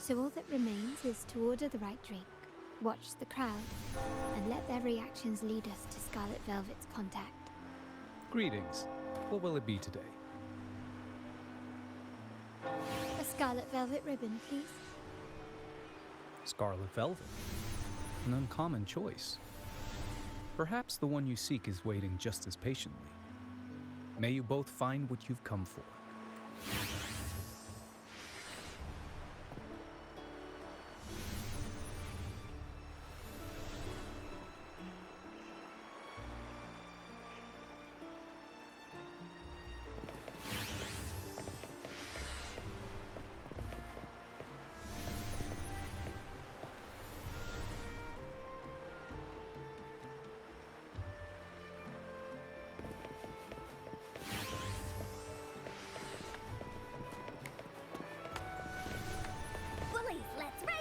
So all that remains is to order the right drink, watch the crowd, and let their reactions lead us to Scarlet Velvet's contact. Greetings. What will it be today? A Scarlet Velvet ribbon, please. Scarlet Velvet. An uncommon choice. Perhaps the one you seek is waiting just as patiently. May you both find what you've come for. Let's race!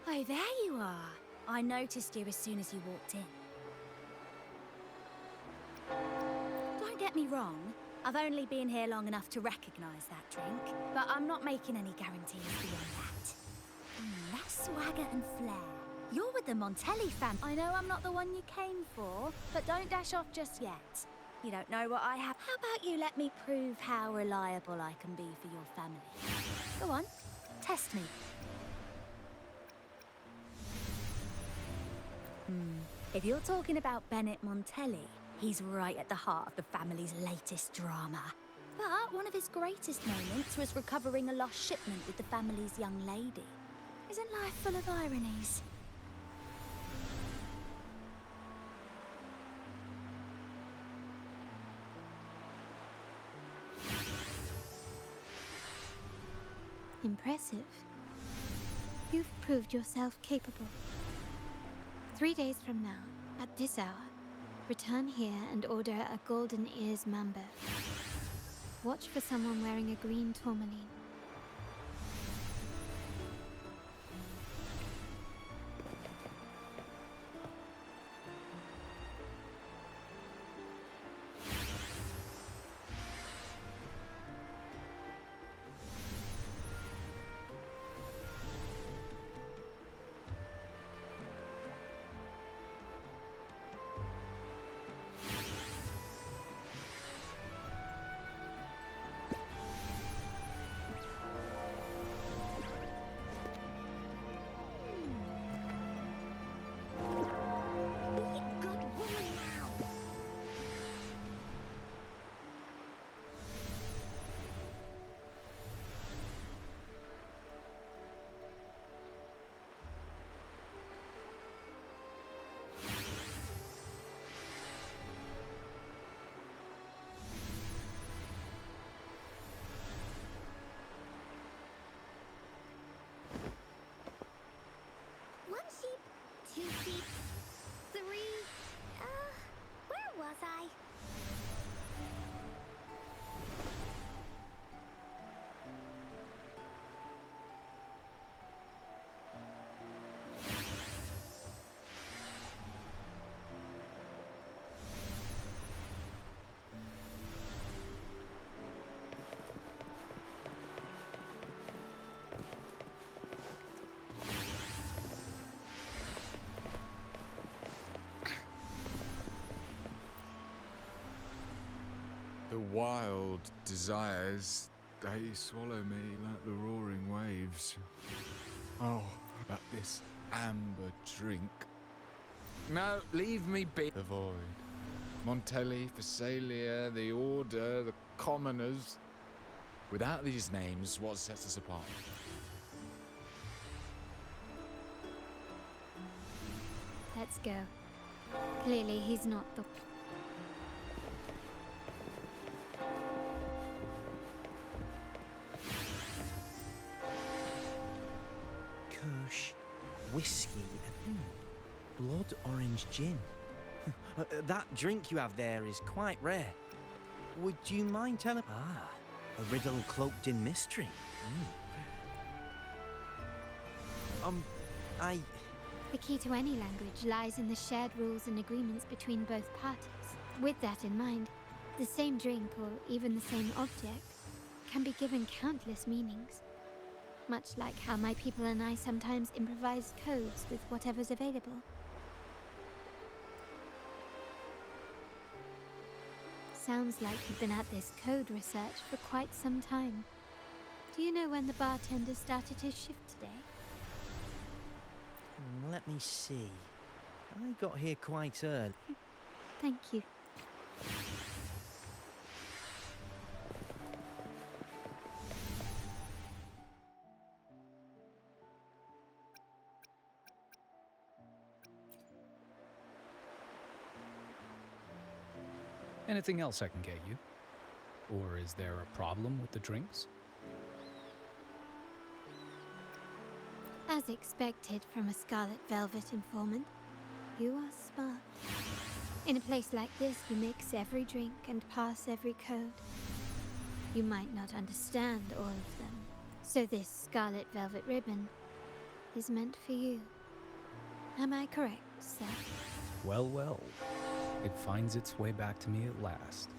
Oh, there you are. I noticed you as soon as you walked in. Don't get me wrong, I've only been here long enough to recognise that drink, but I'm not making any guarantees beyond that. That's swagger and flair. You're with the Montelli fam. I know I'm not the one you came for, but don't dash off just yet. You don't know what I have. How about you let me prove how reliable I can be for your family? Go on, test me. If you're talking about Bennett Montelli, he's right at the heart of the family's latest drama. But one of his greatest moments was recovering a lost shipment with the family's young lady. Isn't life full of ironies? Impressive. You've proved yourself capable. 3 days from now, at this hour, return here and order a golden ears mambo. Watch for someone wearing a green tourmaline. One sheep, two sheep, three... where was I? The wild desires, they swallow me like the roaring waves. Oh, but this amber drink. No, leave me be. The void. Montelli, Phasalia, the Order, the Commoners. Without these names, what sets us apart? Let's go. Clearly, he's not the... Kirsch, whiskey, and blood orange gin. That drink you have there is quite rare. Would you mind telling... Ah, a riddle cloaked in mystery. I... The key to any language lies in the shared rules and agreements between both parties. With that in mind, the same drink or even the same object can be given countless meanings. Much like how my people and I sometimes improvise codes with whatever's available. Sounds like you've been at this code research for quite some time. Do you know when the bartender started his shift today? Let me see. I got here quite early. Thank you. Anything else I can get you? Or is there a problem with the drinks? As expected from a Scarlet Velvet informant, you are smart. In a place like this, you mix every drink and pass every code. You might not understand all of them, so this Scarlet Velvet ribbon is meant for you. Am I correct, sir? Well, well. It finds its way back to me at last.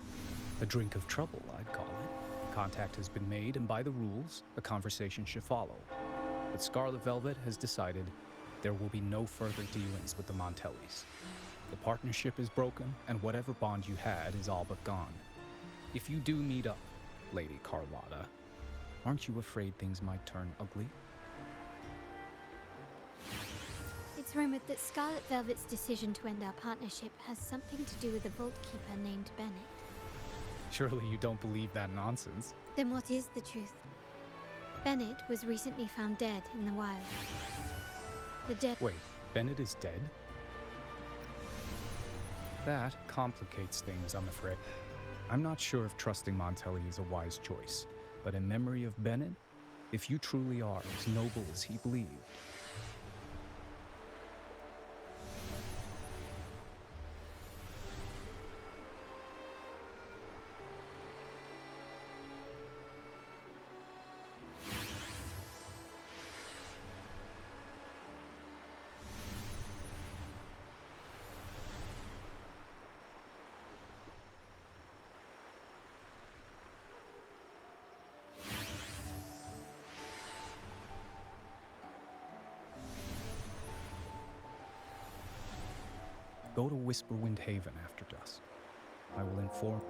A drink of trouble, I'd call it. Contact has been made, and by the rules, a conversation should follow. But Scarlet Velvet has decided there will be no further dealings with the Montellis. The partnership is broken, and whatever bond you had is all but gone. If you do meet up, Lady Carlotta, aren't you afraid things might turn ugly? It's rumored that Scarlet Velvet's decision to end our partnership has something to do with a Vault Keeper named Bennett. Surely you don't believe that nonsense. Then what is the truth? Bennett was recently found dead in the wild. The dead... Wait, Bennett is dead? That complicates things, I'm afraid. I'm not sure if trusting Montelli is a wise choice, but in memory of Bennett, if you truly are as noble as he believed, go to Whisperwind Haven after dusk. I will inform...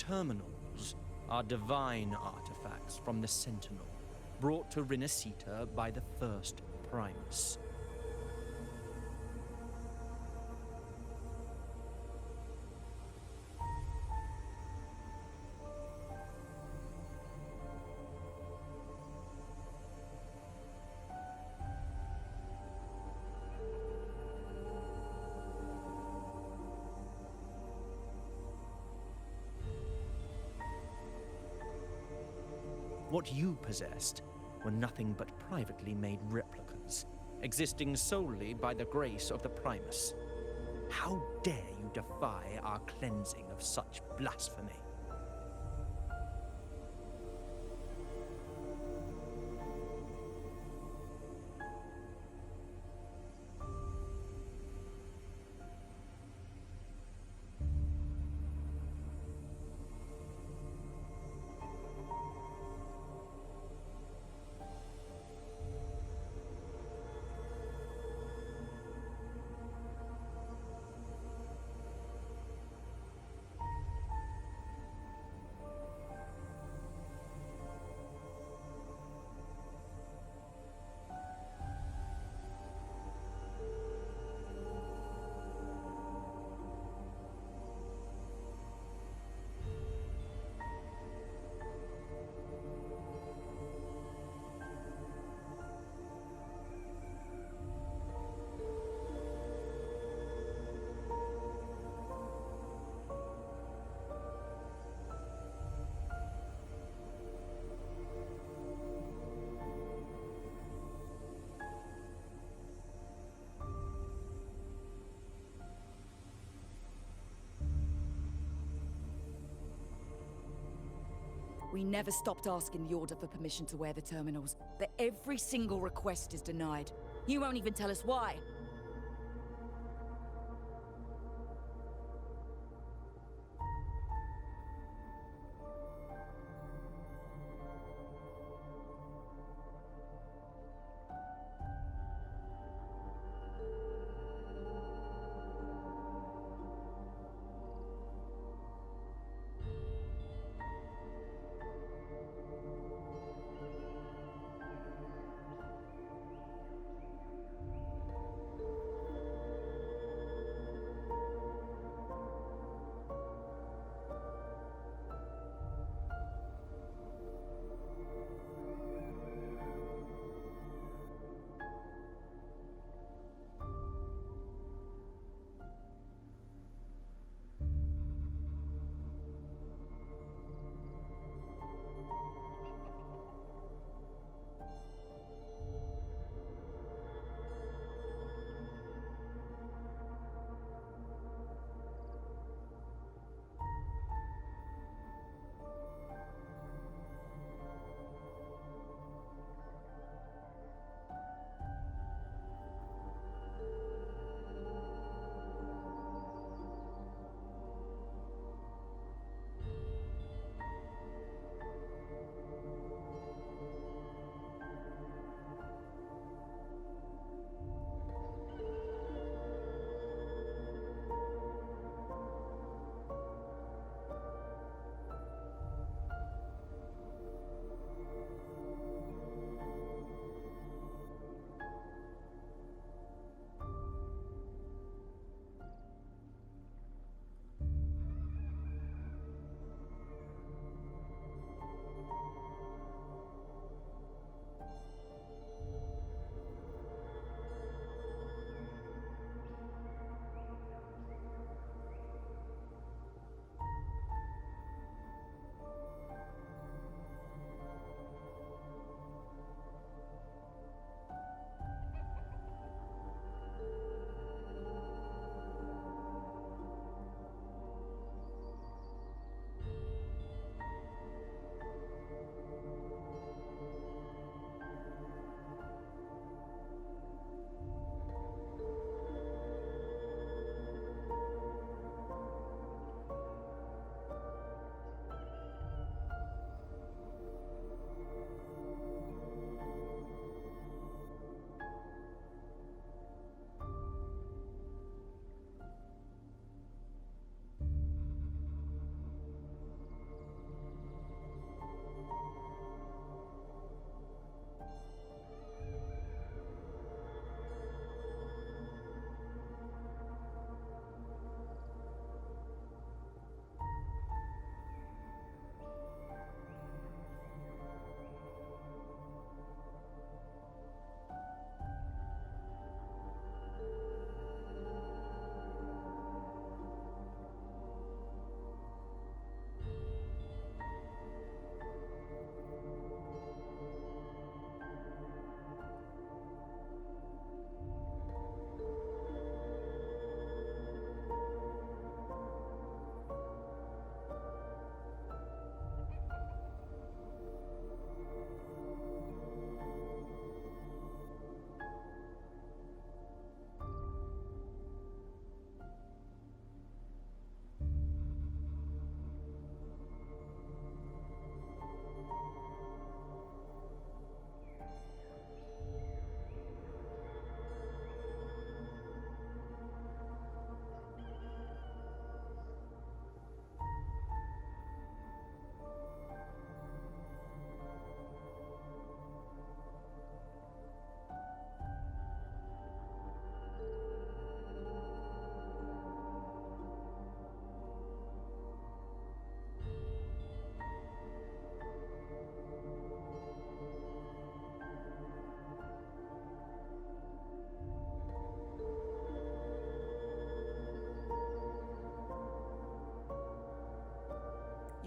terminals are divine artifacts from the Sentinel, brought to Rinasita by the first Primus. What you possessed were nothing but privately made replicas, existing solely by the grace of the Primus. How dare you defy our cleansing of such blasphemy? We never stopped asking the Order for permission to wear the terminals, but every single request is denied. You won't even tell us why.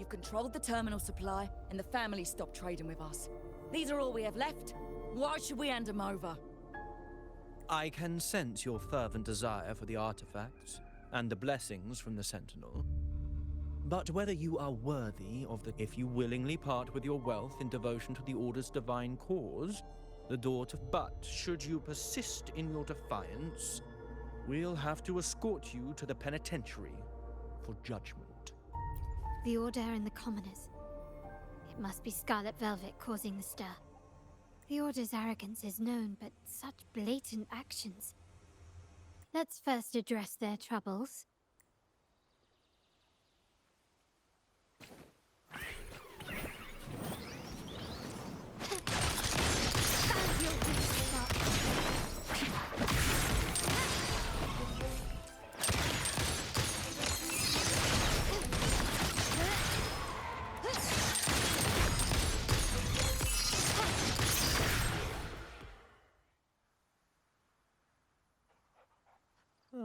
You've controlled the terminal supply, and the family stopped trading with us. These are all we have left. Why should we hand them over? I can sense your fervent desire for the artifacts and the blessings from the Sentinel. But whether you are worthy of the... If you willingly part with your wealth in devotion to the Order's divine cause, the door to... But should you persist in your defiance, we'll have to escort you to the penitentiary for judgment. The Order and the Commoners. It must be Scarlet Velvet causing the stir. The Order's arrogance is known, but such blatant actions. Let's first address their troubles.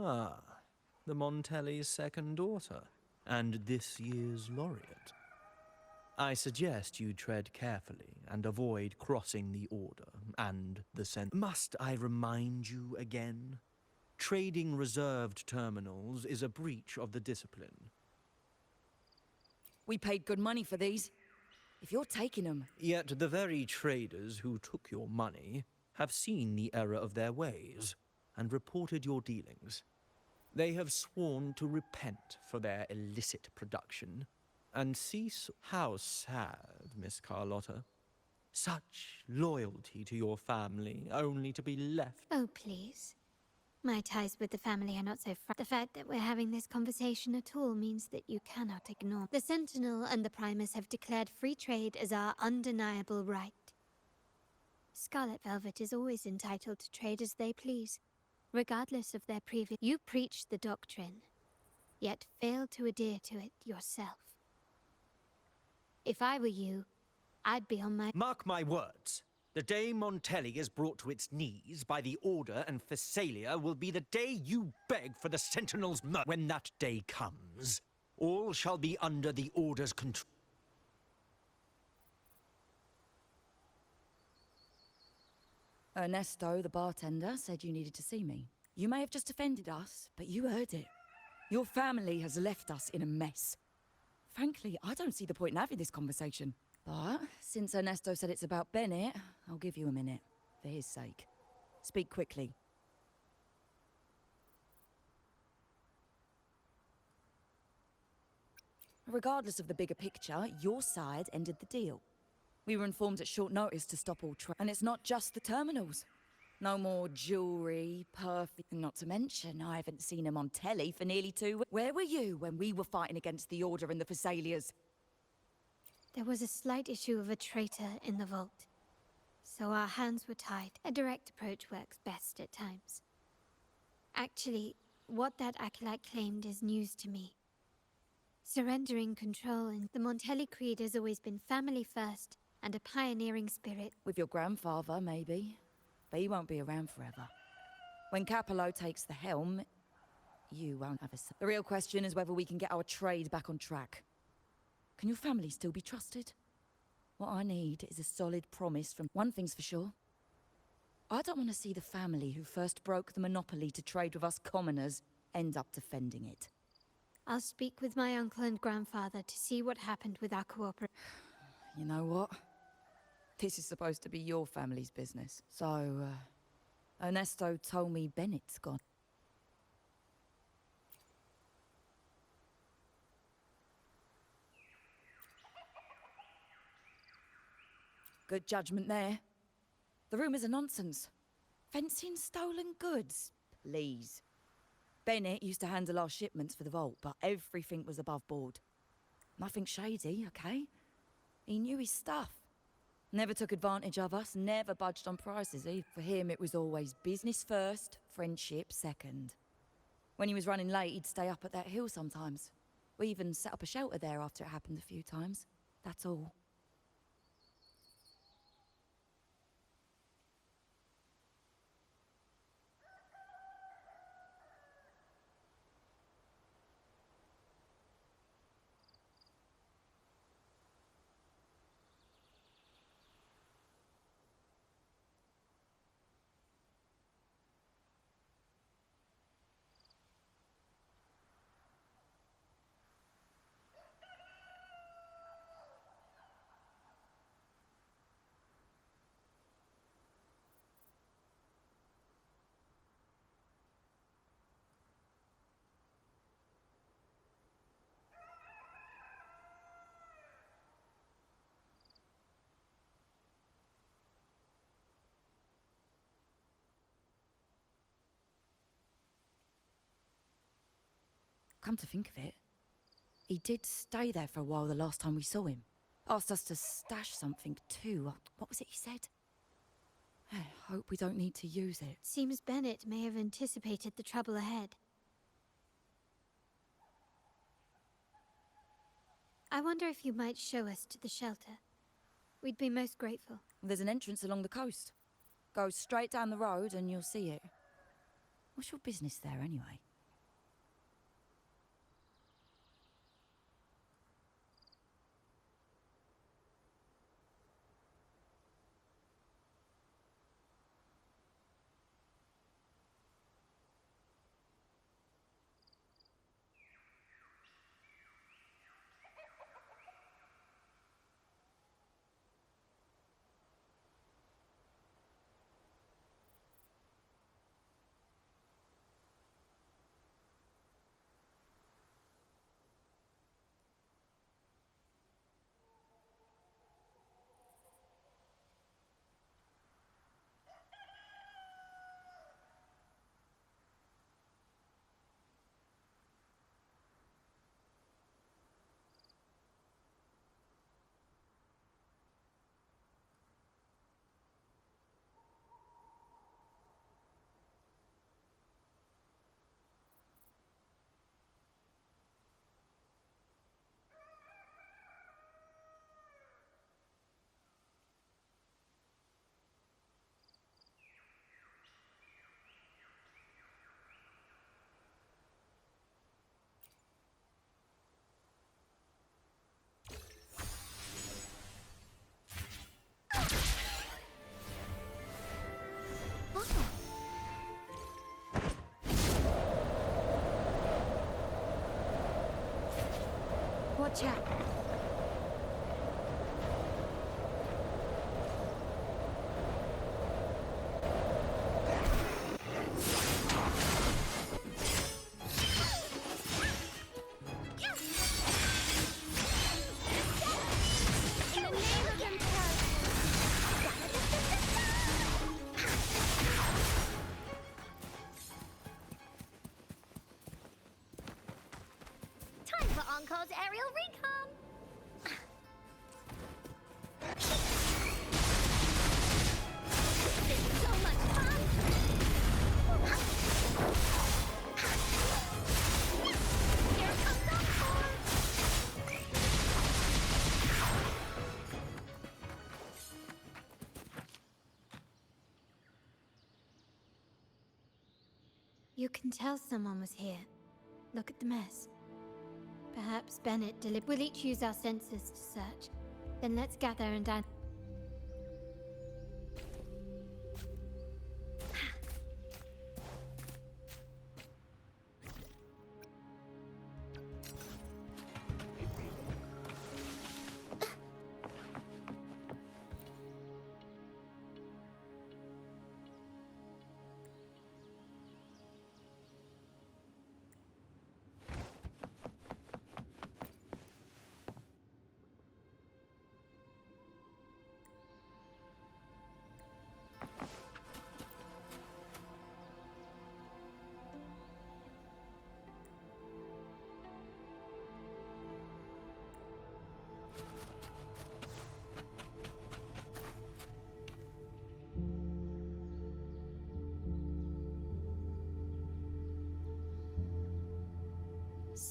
Ah, the Montelli's second daughter, and this year's laureate. I suggest you tread carefully and avoid crossing the Order and the Must I remind you again? Trading reserved terminals is a breach of the discipline. We paid good money for these. If you're taking them... Yet the very traders who took your money have seen the error of their ways and reported your dealings. They have sworn to repent for their illicit production and cease... How sad, Miss Carlotta. Such loyalty to your family, only to be left... Oh, please. My ties with the family are not so The fact that we're having this conversation at all means that you cannot ignore. The Sentinel and the Primus have declared free trade as our undeniable right. Scarlet Velvet is always entitled to trade as they please, regardless of their previous... You preach the doctrine, yet fail to adhere to it yourself. If I were you, I'd be on my... Mark my words. The day Montelli is brought to its knees by the Order and Phasalia will be the day you beg for the Sentinel's mercy. When that day comes, all shall be under the Order's control. Ernesto, the bartender, said you needed to see me. You may have just offended us, but you heard it. Your family has left us in a mess. Frankly, I don't see the point in having this conversation. But since Ernesto said it's about Bennett, I'll give you a minute, for his sake. Speak quickly. Regardless of the bigger picture, your side ended the deal. We were informed at short notice to stop all trade. And it's not just the terminals. No more jewelry, perfume. Not to mention, I haven't seen him on telly for nearly 2 weeks. Where were you when we were fighting against the Order and the Phasalias? There was a slight issue of a traitor in the vault, so our hands were tied. A direct approach works best at times. Actually, what that acolyte claimed is news to me. Surrendering control, and the Montelli creed has always been family first and a pioneering spirit. With your grandfather, maybe. But he won't be around forever. When Capello takes the helm, you won't have a say. The real question is whether we can get our trade back on track. Can your family still be trusted? What I need is a solid promise from... One thing's for sure. I don't want to see the family who first broke the monopoly to trade with us commoners end up defending it. I'll speak with my uncle and grandfather to see what happened with our cooperation. You know what? This is supposed to be your family's business. So, Ernesto told me Bennett's gone. Good judgment there. The rumors are nonsense. Fencing stolen goods? Please. Bennett used to handle our shipments for the vault, but everything was above board. Nothing shady, okay? He knew his stuff. Never took advantage of us, never budged on prices either. For him, it was always business first, friendship second. When he was running late, he'd stay up at that hill sometimes. We even set up a shelter there after it happened a few times. That's all. Come to think of it, he did stay there for a while the last time we saw him. Asked us to stash something too. What was it he said? I hope we don't need to use it. Seems Bennett may have anticipated the trouble ahead. I wonder if you might show us to the shelter. We'd be most grateful. There's an entrance along the coast. Go straight down the road and you'll see it. What's your business there anyway? Watch out. Time for Encore's aerial recon! This is so much fun! Here comes Encore! You can tell someone was here. Look at the mess. Perhaps Bennett We'll each use our senses to search. Then let's gather and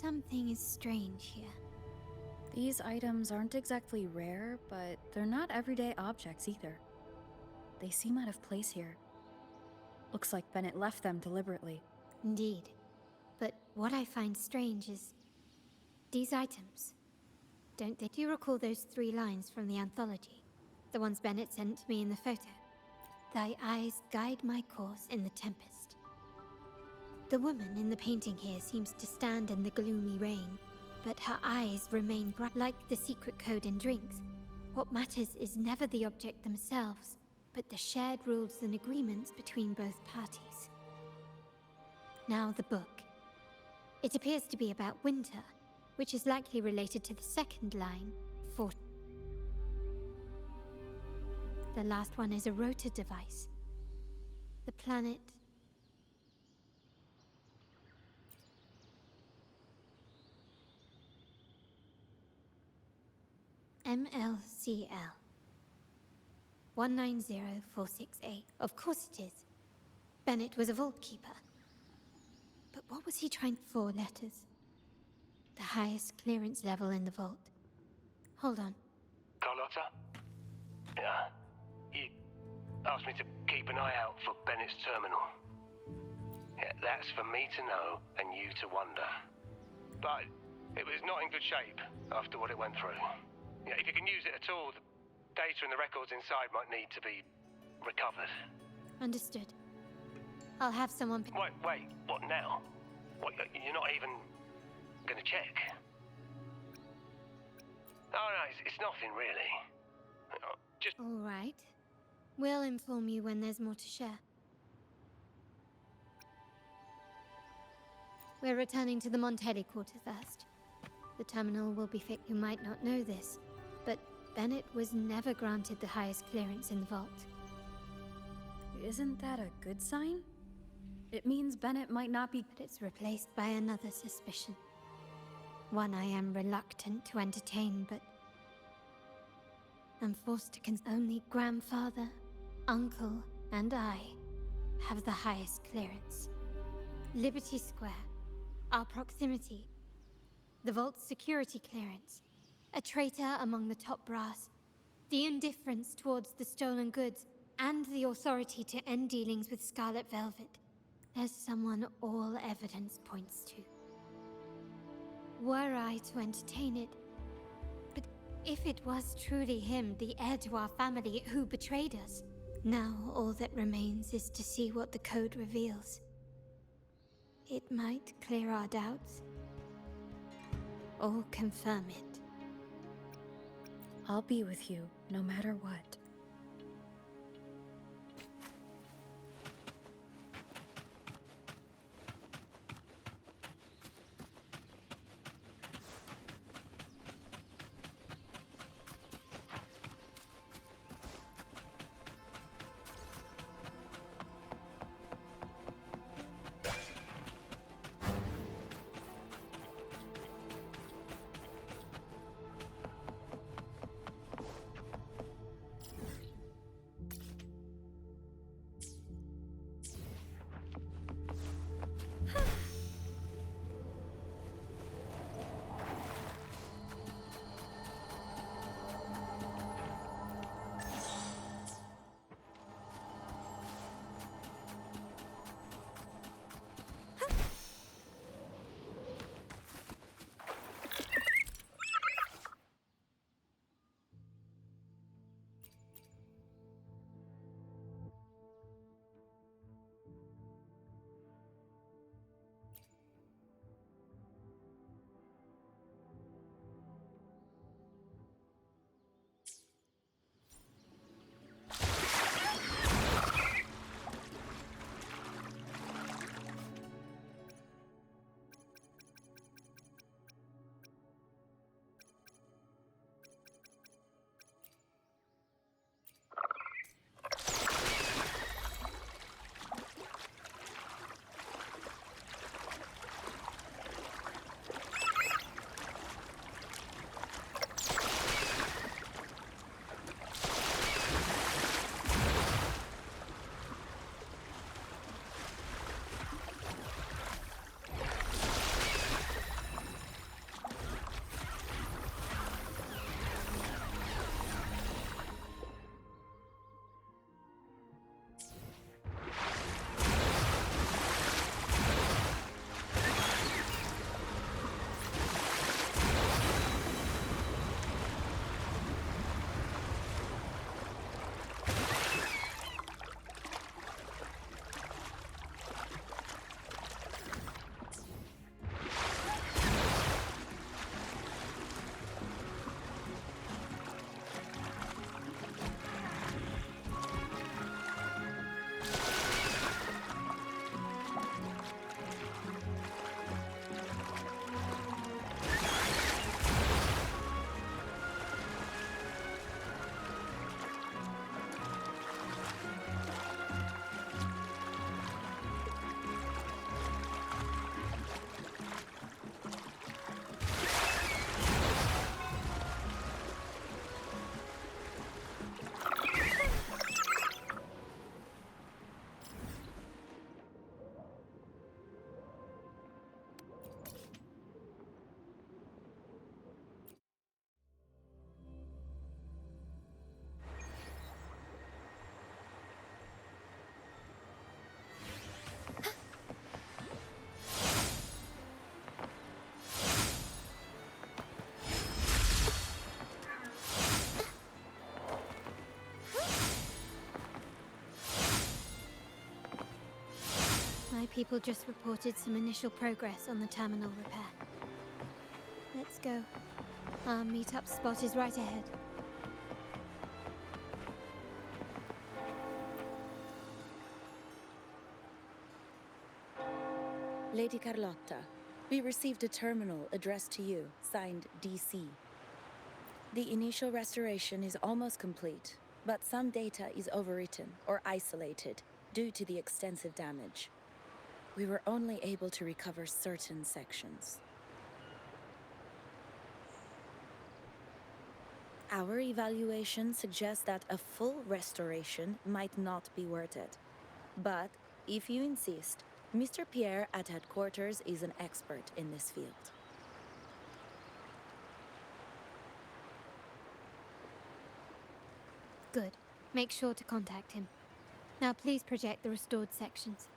Something is strange here. These items aren't exactly rare, but they're not everyday objects either. They seem out of place here. Looks like Bennett left them deliberately. Indeed. But what I find strange is these items. Don't they? Do you recall those 3 lines from the anthology? The ones Bennett sent me in the photo. Thy eyes guide my course in the tempest. The woman in the painting here seems to stand in the gloomy rain, but her eyes remain bright like the secret code in drinks. What matters is never the object themselves, but the shared rules and agreements between both parties. Now the book. It appears to be about winter, which is likely related to the second line, for the last one is a rotor device. The planet MLCL 190468. Of course it is. Bennett was a vault keeper. But what was he trying? 4 letters. The highest clearance level in the vault. Hold on. Carlotta? Yeah. You asked me to keep an eye out for Bennett's terminal. Yeah, that's for me to know and you to wonder. But it was not in good shape after what it went through. Yeah, if you can use it at all, the data and the records inside might need to be recovered. Understood. I'll have someone pick. Wait, what now? What, you're not even gonna check? Oh no, it's nothing really. Just All right. We'll inform you when there's more to share. We're returning to the Montelli quarter first. The terminal will be fixed. You might not know this, but Bennett was never granted the highest clearance in the vault. Isn't that a good sign? It means Bennett might not be. But it's replaced by another suspicion. One I am reluctant to entertain, but I'm forced to only grandfather, uncle, and I have the highest clearance. Liberty Square, our proximity, the vault's security clearance, a traitor among the top brass, the indifference towards the stolen goods, and the authority to end dealings with Scarlet Velvet. There's someone all evidence points to. Were I to entertain it, but if it was truly him, the heir to our family, who betrayed us, now all that remains is to see what the code reveals. It might clear our doubts, or confirm it. I'll be with you, no matter what. people just reported some initial progress on the terminal repair. Let's go. Our meetup spot is right ahead. Lady Carlotta, we received a terminal addressed to you, signed DC. The initial restoration is almost complete, but some data is overwritten or isolated due to the extensive damage. We were only able to recover certain sections. Our evaluation suggests that a full restoration might not be worth it. But if you insist, Mr. Pierre at headquarters is an expert in this field. Good. Make sure to contact him. Now please project the restored sections.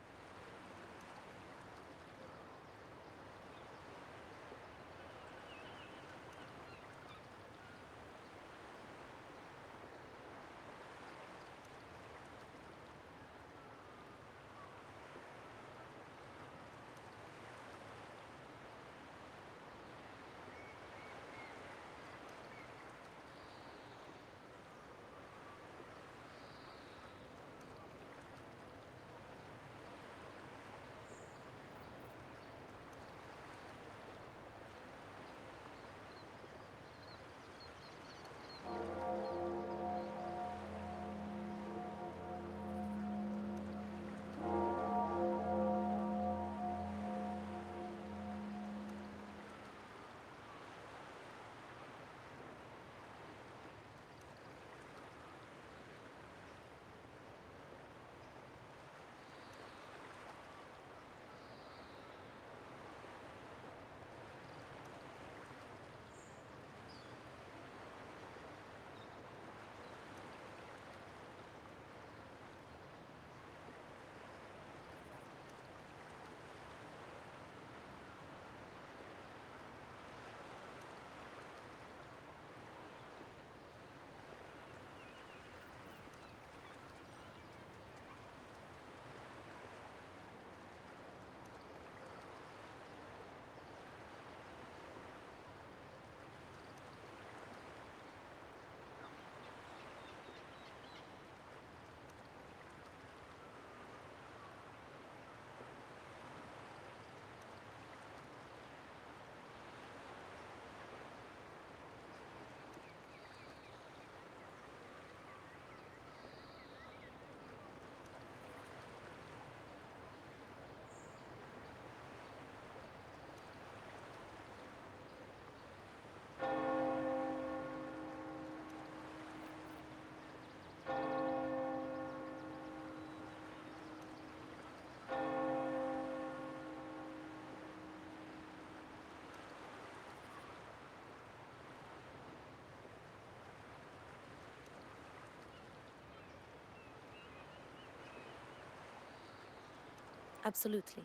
Absolutely.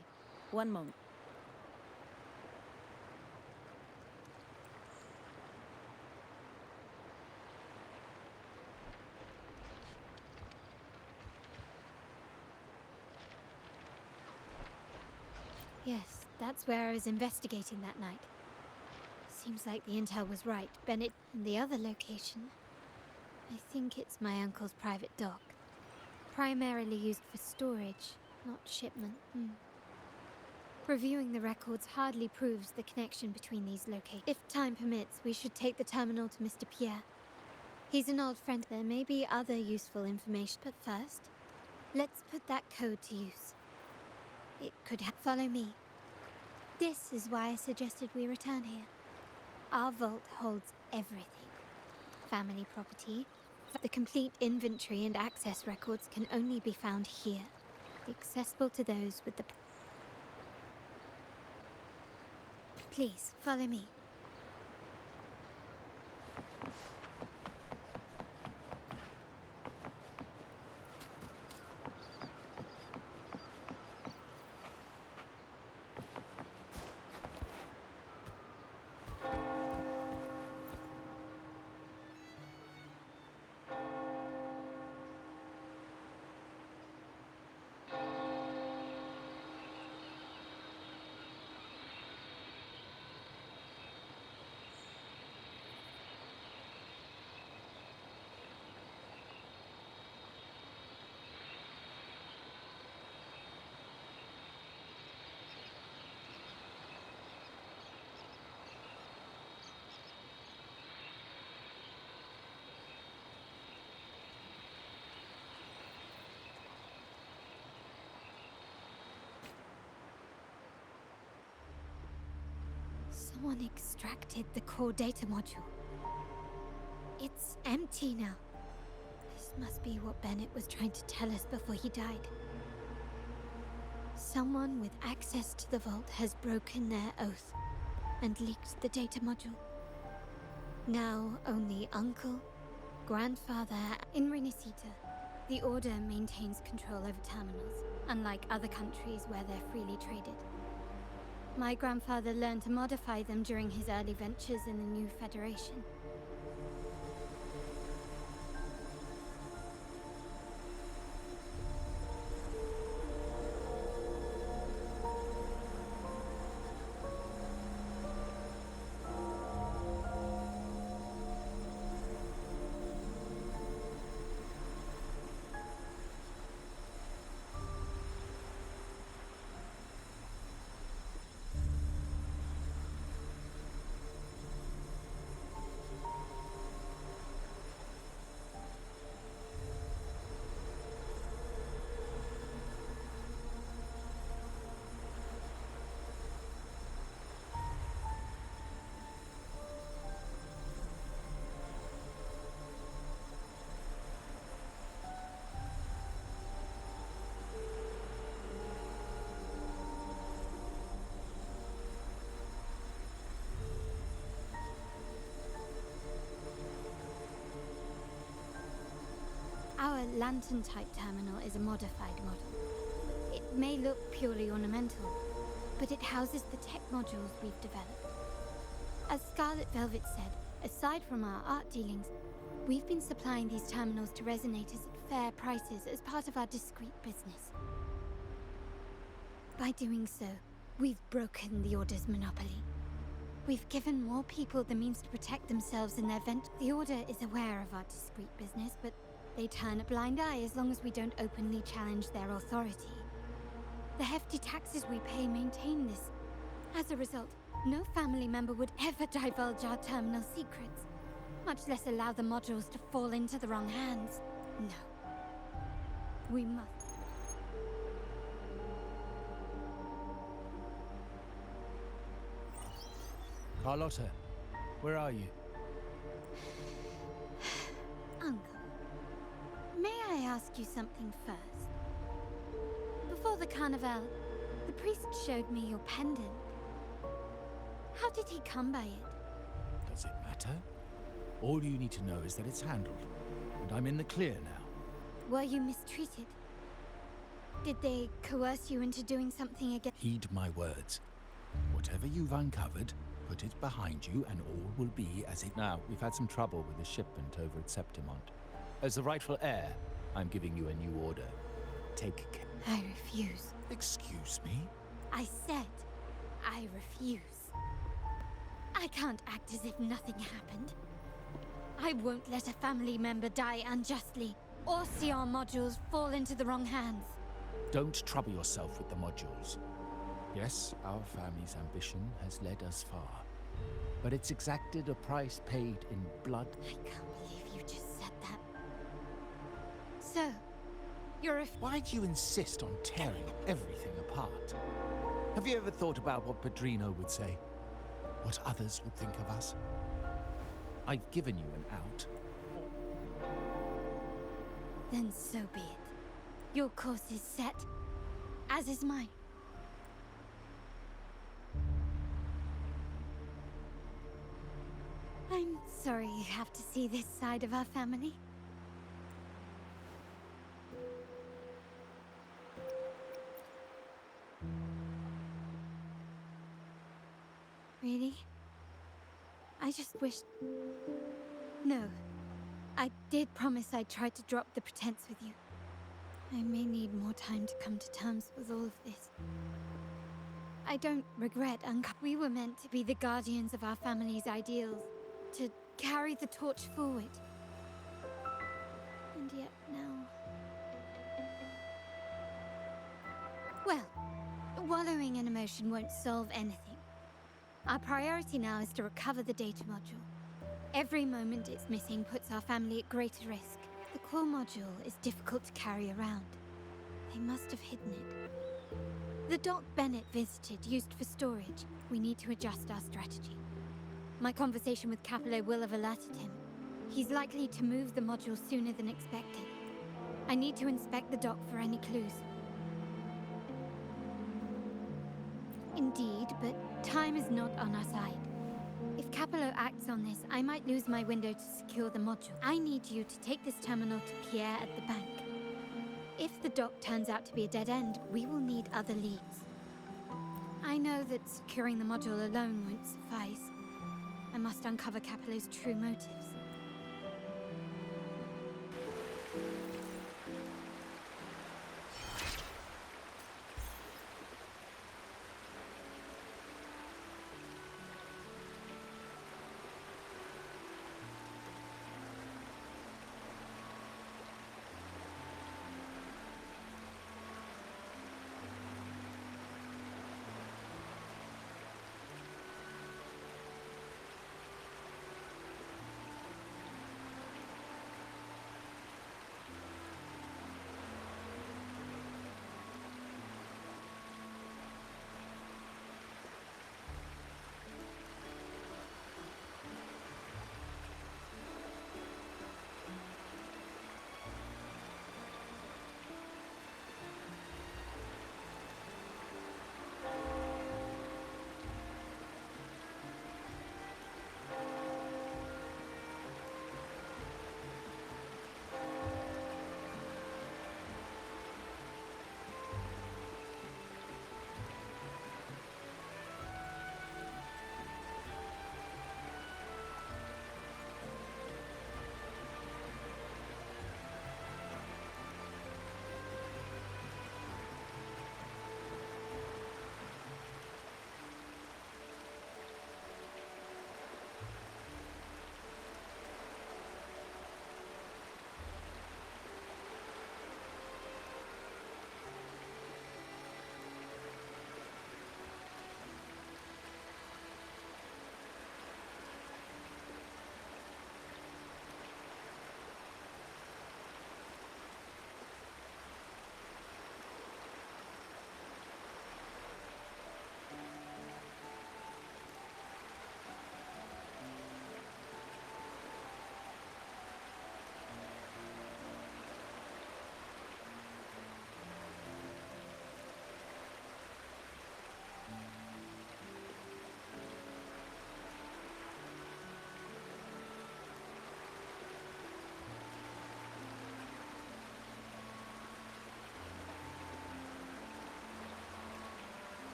One moment. Yes, that's where I was investigating that night. Seems like the intel was right. Bennett and the other location. I think it's my uncle's private dock. Primarily used for storage, not shipment. Reviewing the records hardly proves the connection between these locations. If time permits, we should take the terminal to Mr. Pierre. He's an old friend. There may be other useful information, but first, let's put that code to use. It could follow me. This is why I suggested we return here. Our vault holds everything. Family property. The complete inventory and access records can only be found here. Accessible to those with the... Please, follow me. Someone extracted the core data module. It's empty now. This must be what Bennett was trying to tell us before he died. Someone with access to the vault has broken their oath and leaked the data module. Now only Uncle, Grandfather, in Renisita, the Order maintains control over terminals, unlike other countries where they're freely traded. My grandfather learned to modify them during his early ventures in the new Federation. Our lantern-type terminal is a modified model. It may look purely ornamental, but it houses the tech modules we've developed. As Scarlet Velvet said, aside from our art dealings, we've been supplying these terminals to resonators at fair prices as part of our discreet business. By doing so, we've broken the Order's monopoly. We've given more people the means to protect themselves in their vent. The Order is aware of our discreet business, but they turn a blind eye as long as we don't openly challenge their authority. The hefty taxes we pay maintain this. As a result, no family member would ever divulge our terminal secrets, much less allow the modules to fall into the wrong hands. No. We must. Carlotta, where are you? Uncle, may I ask you something first? Before the carnival, the priest showed me your pendant. How did he come by it? Does it matter? All you need to know is that it's handled, and I'm in the clear now. Were you mistreated? Did they coerce you into doing something again? Heed my words. Whatever you've uncovered, put it behind you, and all will be as it... Now, we've had some trouble with the shipment over at Septimont. As the rightful heir, I'm giving you a new order. Take care. I refuse. Excuse me? I said, I refuse. I can't act as if nothing happened. I won't let a family member die unjustly, or see our modules fall into the wrong hands. Don't trouble yourself with the modules. Yes, our family's ambition has led us far, but it's exacted a price paid in blood. I can't believe you just said that. So, you're a... Why do you insist on tearing everything apart? Have you ever thought about what Padrino would say? What others would think of us? I've given you an out. Then so be it. Your course is set, as is mine. I'm sorry you have to see this side of our family. Really? I just wished... No. I did promise I'd try to drop the pretense with you. I may need more time to come to terms with all of this. I don't regret We were meant to be the guardians of our family's ideals, to carry the torch forward. And yet now... Well, wallowing in emotion won't solve anything. Our priority now is to recover the data module. Every moment it's missing puts our family at greater risk. The core module is difficult to carry around. They must have hidden it. The dock Bennett visited, used for storage, We need to adjust our strategy. My conversation with Capello will have alerted him. He's likely to move the module sooner than expected. I need to inspect the dock for any clues. Indeed, but time is not on our side. If Capello acts on this, I might lose my window to secure the module. I need you to take this terminal to Pierre at the bank. If the dock turns out to be a dead end, we will need other leads. I know that securing the module alone won't suffice. I must uncover Capello's true motives.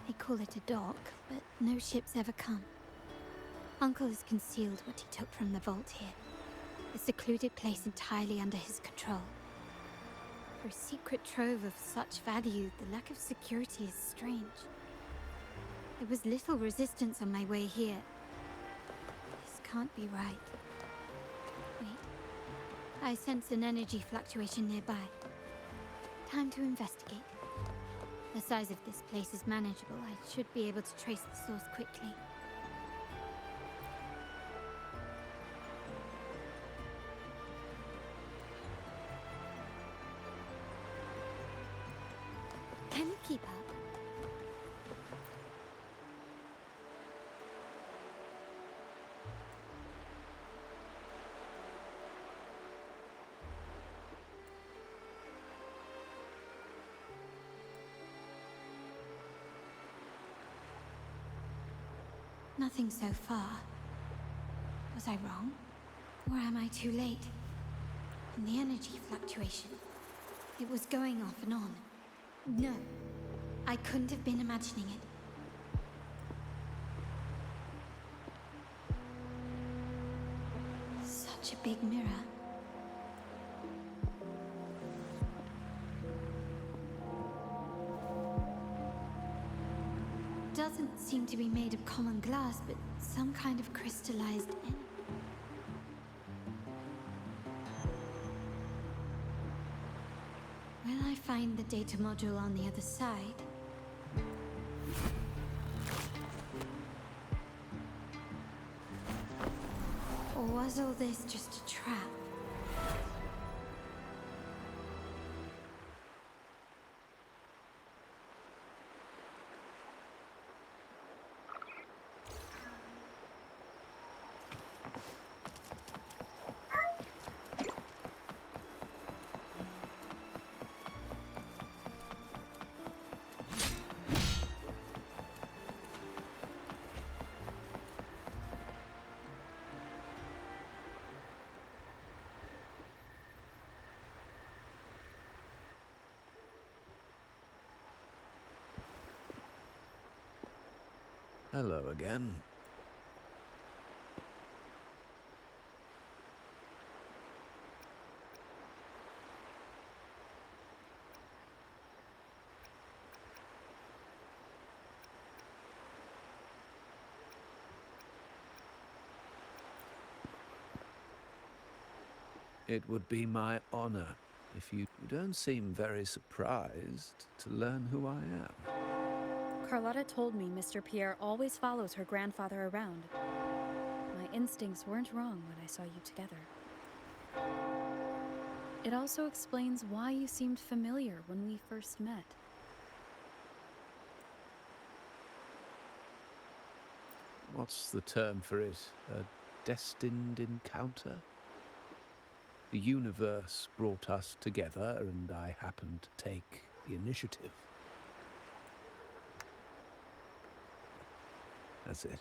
They call it a dock, but no ships ever come. Uncle has concealed what he took from the vault here. A secluded place entirely under his control. For a secret trove of such value, the lack of security is strange. There was little resistance on my way here. This can't be right. Wait. I sense an energy fluctuation nearby. Time to investigate. The size of this place is manageable. I should be able to trace the source quickly. Can you keep up? Nothing so far. Was I wrong? Or am I too late? And the energy fluctuation. It was going off and on. No. I couldn't have been imagining it. Such a big mirror. Doesn't seem to be made of common glass, but some kind of crystallized energy. Will I find the data module on the other side? Or was all this just a trap? Hello again. It would be my honor if you don't seem very surprised to learn who I am. Carlotta told me Mr. Pierre always follows her grandfather around. My instincts weren't wrong when I saw you together. It also explains why you seemed familiar when we first met. What's the term for it? A destined encounter? The universe brought us together, and I happened to take the initiative. That's it.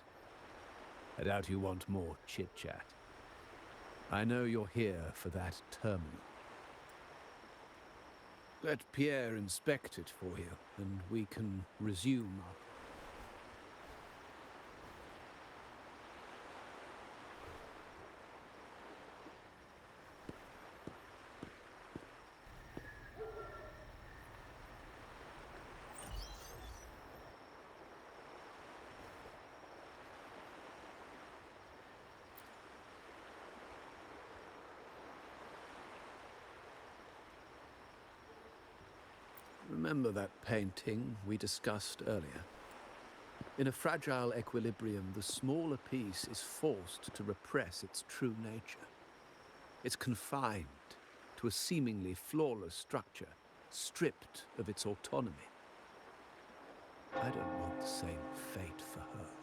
I doubt you want more chit-chat. I know you're here for that terminal. Let Pierre inspect it for you, and we can resume our... Remember that painting we discussed earlier? In a fragile equilibrium, the smaller piece is forced to repress its true nature. It's confined to a seemingly flawless structure, stripped of its autonomy. I don't want the same fate for her.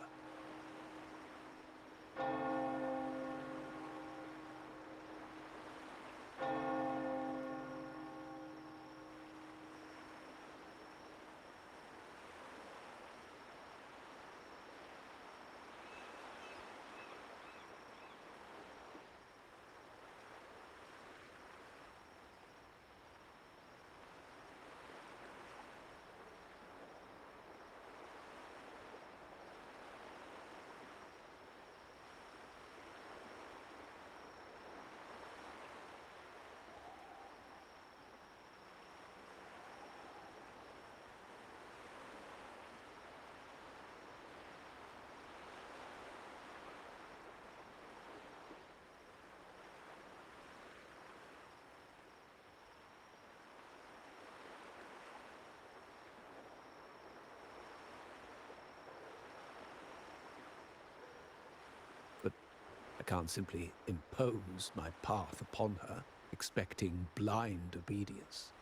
I can't simply impose my path upon her, expecting blind obedience.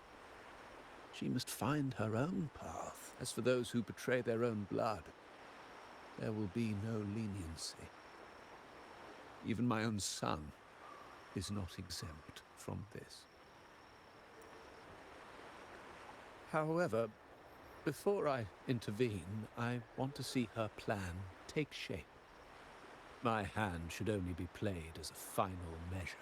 She must find her own path. As for those who betray their own blood, there will be no leniency. Even my own son is not exempt from this. However, before I intervene, I want to see her plan take shape. My hand should only be played as a final measure.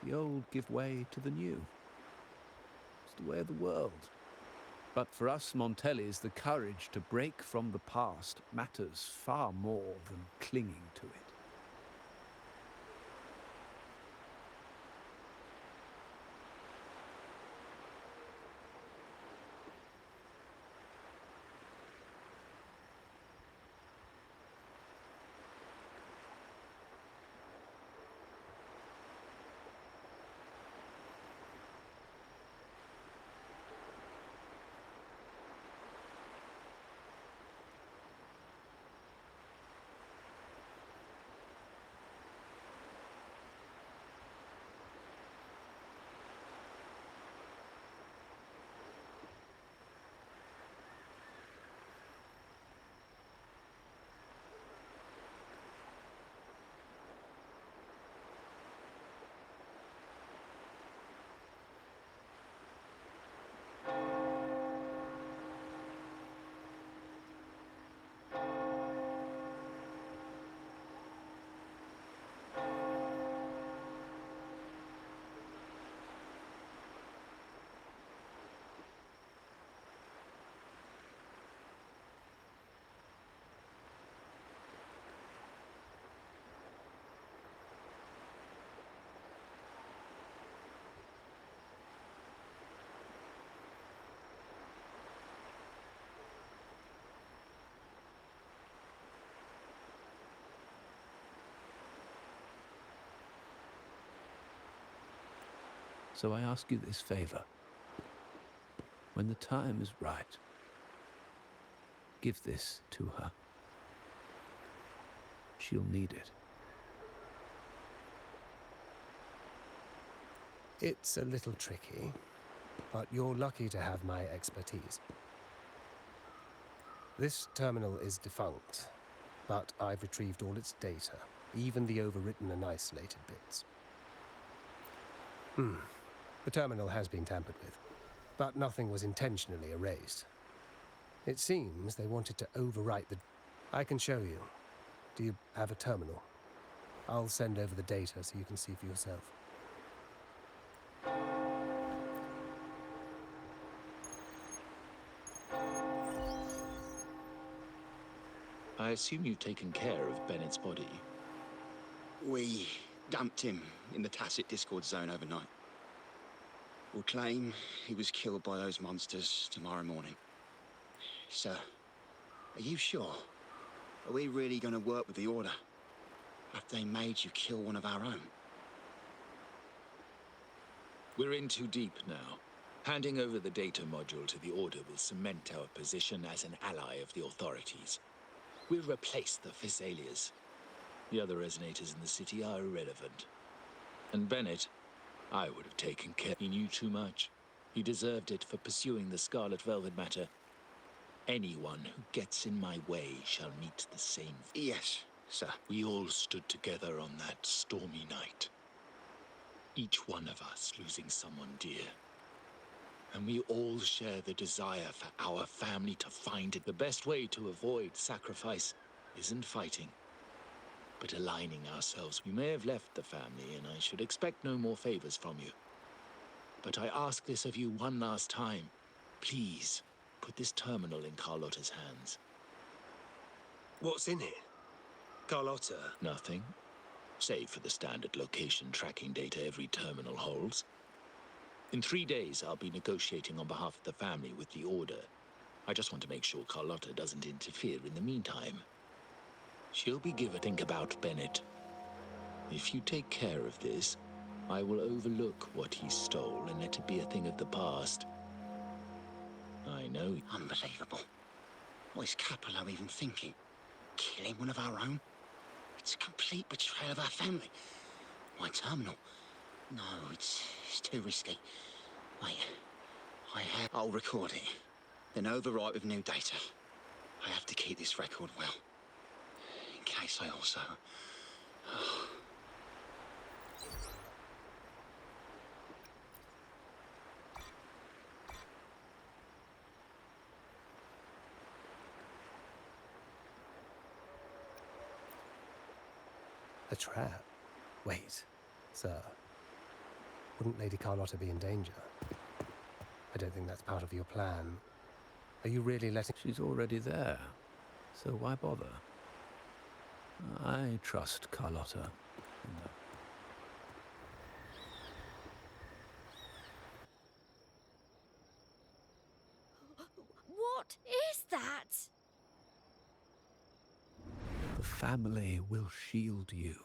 The old give way to the new. It's the way of the world. But for us Montellis, the courage to break from the past matters far more than clinging to it. So I ask you this favor. When the time is right, give this to her. She'll need it. It's a little tricky, but you're lucky to have my expertise. This terminal is defunct, but I've retrieved all its data, even the overwritten and isolated bits. The terminal has been tampered with, but nothing was intentionally erased. It seems they wanted to overwrite the... I can show you. Do you have a terminal? I'll send over the data so you can see for yourself. I assume you've taken care of Bennett's body. We dumped him in the tacit Discord zone overnight. We'll claim he was killed by those monsters tomorrow morning. Sir, are you sure? Are we really going to work with the Order? Have they made you kill one of our own? We're in too deep now. Handing over the data module to the Order will cement our position as an ally of the authorities. We'll replace the Physaelias. The other resonators in the city are irrelevant. And Bennett, I would have taken care. He knew too much. He deserved it for pursuing the Scarlet Velvet matter. Anyone who gets in my way shall meet the same. Yes, sir. We all stood together on that stormy night. Each one of us losing someone dear. And we all share the desire for our family to find it. The best way to avoid sacrifice isn't fighting, but aligning ourselves. You may have left the family, and I should expect no more favors from you. But I ask this of you one last time. Please, put this terminal in Carlotta's hands. What's in it? Carlotta? Nothing, save for the standard location tracking data every terminal holds. In 3 days, I'll be negotiating on behalf of the family with the Order. I just want to make sure Carlotta doesn't interfere in the meantime. She'll be given... Think about Bennett. If you take care of this, I will overlook what he stole and let it be a thing of the past. I know... Unbelievable. What is Capello even thinking? Killing one of our own? It's a complete betrayal of our family. My terminal. No, it's too risky. Wait, I'll record it, then overwrite with new data. I have to keep this record well, in case I also... A trap? Wait, sir. Wouldn't Lady Carlotta be in danger? I don't think that's part of your plan. Are you really letting... She's already there, so why bother? I trust Carlotta. What is that? The family will shield you.